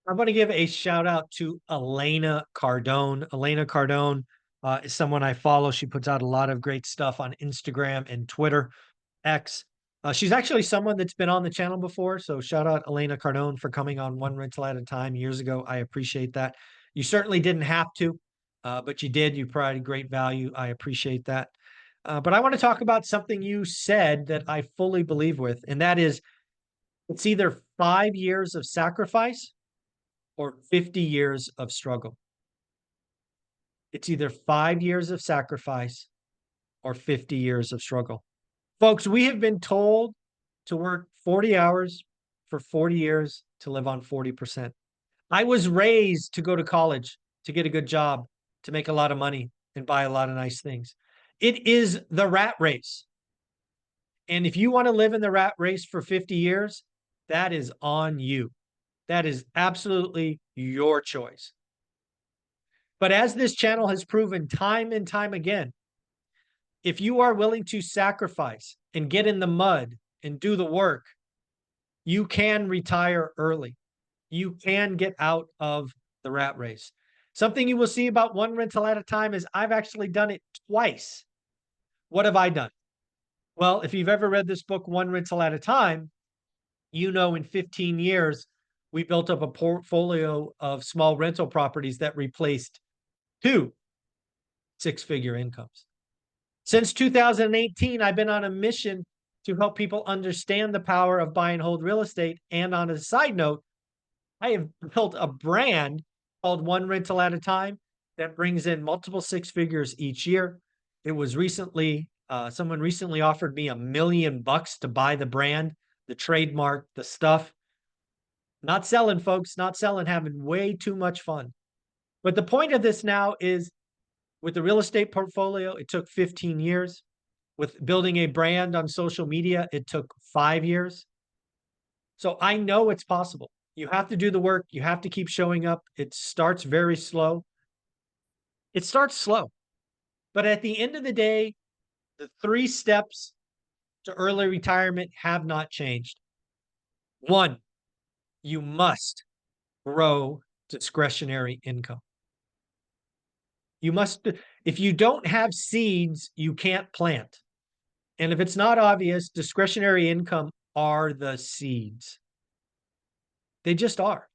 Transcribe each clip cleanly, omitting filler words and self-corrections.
I want to give a shout out to Elena Cardone. Elena Cardone is someone I follow. She puts out a lot of great stuff on Instagram and Twitter, X. She's actually someone that's been on the channel before. So shout out Elena Cardone for coming on One Rental at a Time years ago. I appreciate that. You certainly didn't have to, but you did. You provided great value. I appreciate that. But I want to talk about something you said that I fully believe with, and that is it's either 5 years of sacrifice or 50 years of struggle. It's either 5 years of sacrifice or 50 years of struggle. Folks, we have been told to work 40 hours for 40 years to live on 40%. I was raised to go to college, to get a good job, to make a lot of money and buy a lot of nice things. It is the rat race. And if you want to live in the rat race for 50 years, that is on you. That is absolutely your choice. But as this channel has proven time and time again, if you are willing to sacrifice and get in the mud and do the work, you can retire early. You can get out of the rat race. Something you will see about One Rental at a Time is I've actually done it twice. What have I done? Well, if you've ever read this book, One Rental at a Time, you know in 15 years, we built up a portfolio of small rental properties that replaced 2 six-figure incomes. Since 2018, I've been on a mission to help people understand the power of buy and hold real estate. And on a side note, I have built a brand called One Rental at a Time that brings in multiple six figures each year. It was recently, someone recently offered me $1 million to buy the brand, the trademark, the stuff. Not selling, folks, not selling, having way too much fun. But the point of this now is with the real estate portfolio, it took 15 years. With building a brand on social media, it took 5 years. So I know it's possible. You have to do the work. You have to keep showing up. It starts very slow. It starts slow. But at the end of the day, the 3 steps to early retirement have not changed. One, you must grow discretionary income. You must, if you don't have seeds, you can't plant. And if it's not obvious, discretionary income are the seeds. They just are.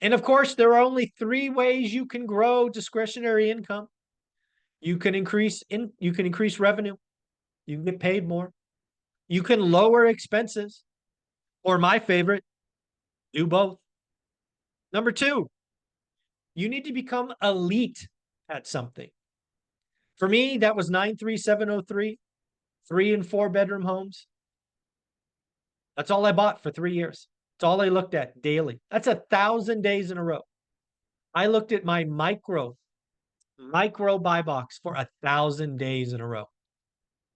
And of course, there are only 3 ways you can grow discretionary income. You can increase revenue. You can get paid more. You can lower expenses. Or my favorite, do both. Number 2, you need to become elite at something. For me, that was 93703, 3 and 4 bedroom homes. That's all I bought for 3 years. That's all I looked at daily. That's 1,000 days in a row. I looked at my micro buy box for 1,000 days in a row.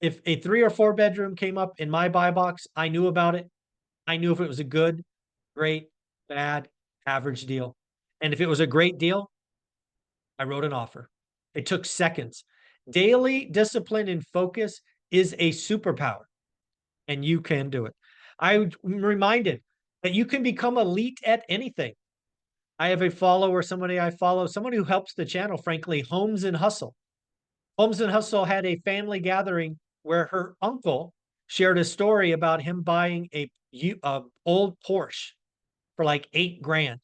If a 3 or 4 bedroom came up in my buy box, I knew about it. I knew if it was a good, great, bad, average deal. And if it was a great deal, I wrote an offer. It took seconds. Daily discipline and focus is a superpower, and you can do it. I'm reminded that you can become elite at anything. I have a follower, somebody I follow, someone who helps the channel, frankly, Homes and Hustle. Homes and Hustle had a family gathering where her uncle shared a story about him buying a old Porsche for like 8 grand.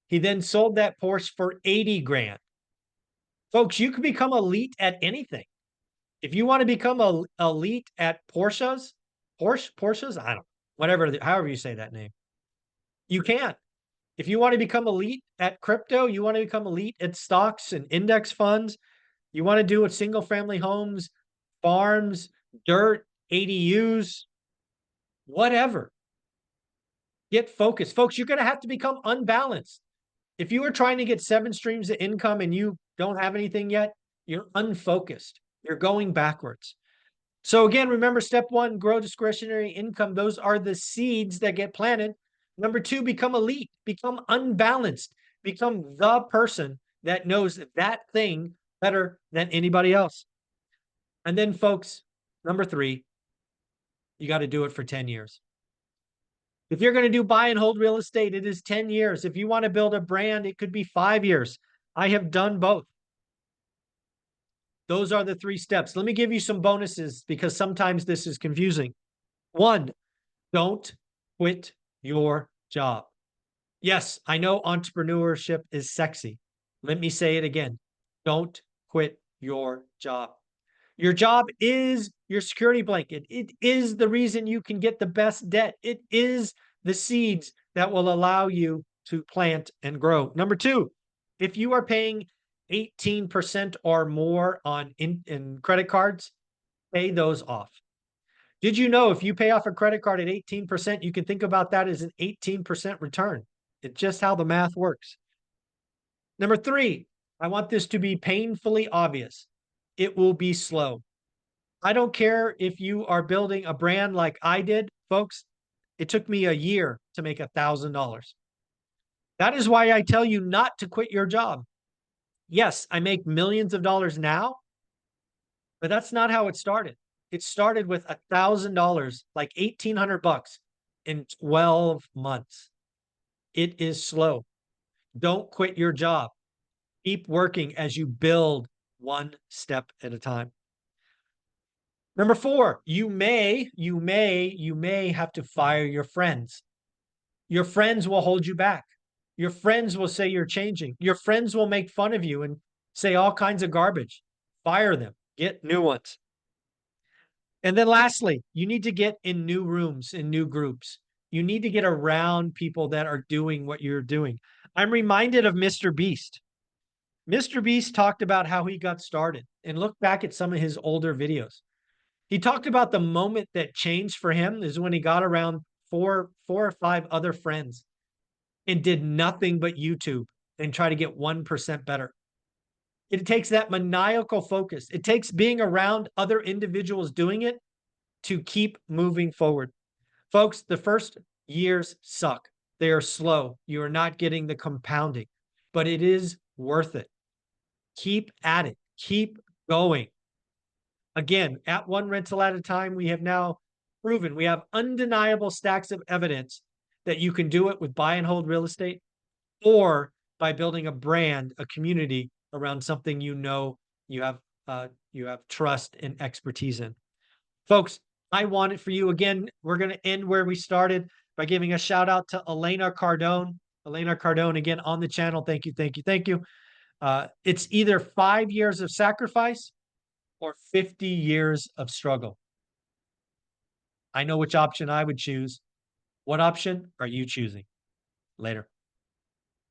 He then sold that Porsche for 80 grand. Folks, you can become elite at anything. If you want to become elite at Porsches, I don't know, whatever, however you say that name, you can. If you want to become elite at crypto, you want to become elite at stocks and index funds, you want to do it single family homes, farms, dirt, ADUs, whatever. Get focused. Folks, you're going to have to become unbalanced. If you are trying to get 7 streams of income and you don't have anything yet, you're unfocused. You're going backwards. So again, remember step 1, grow discretionary income. Those are the seeds that get planted. Number 2, become elite, become unbalanced, become the person that knows that thing better than anybody else. And then folks, number 3, you got to do it for 10 years. If you're going to do buy and hold real estate, it is 10 years. If you want to build a brand, it could be 5 years. I have done both. Those are the 3 steps. Let me give you some bonuses because sometimes this is confusing. 1, don't quit your job. Yes, I know entrepreneurship is sexy. Let me say it again. Don't quit your job. Your job is your security blanket. It is the reason you can get the best debt. It is the seeds that will allow you to plant and grow. Number 2, if you are paying 18% or more on in credit cards, pay those off. Did you know if you pay off a credit card at 18%, you can think about that as an 18% return? It's just how the math works. Number 3, I want this to be painfully obvious. It will be slow. I don't care if you are building a brand like I did, folks. It took me a year to make $1,000. That is why I tell you not to quit your job. Yes, I make millions of dollars now, but that's not how it started. It started with $1,000, like 1,800 bucks in 12 months. It is slow. Don't quit your job. Keep working as you build one step at a time. Number 4, you may have to fire your friends. Your friends will hold you back. Your friends will say you're changing. Your friends will make fun of you and say all kinds of garbage. Fire them. Get new ones. And then lastly, you need to get in new rooms, in new groups. You need to get around people that are doing what you're doing. I'm reminded of Mr. Beast. Mr. Beast talked about how he got started and look back at some of his older videos. He talked about the moment that changed for him is when he got around four or 5 other friends and did nothing but YouTube and try to get 1% better. It takes that maniacal focus. It takes being around other individuals doing it to keep moving forward. Folks, the first years suck. They are slow. You are not getting the compounding, but it is worth it. Keep at it. Keep going. Again, at one rental at a time, we have now proven, we have undeniable stacks of evidence that you can do it with buy and hold real estate or by building a brand, a community around something you know you have trust and expertise in. Folks, I want it for you. Again, we're going to end where we started by giving a shout out to Elena Cardone. Elena Cardone, again, on the channel. Thank you, thank you, thank you. It's either 5 years of sacrifice or 50 years of struggle. I know which option I would choose. What option are you choosing? Later.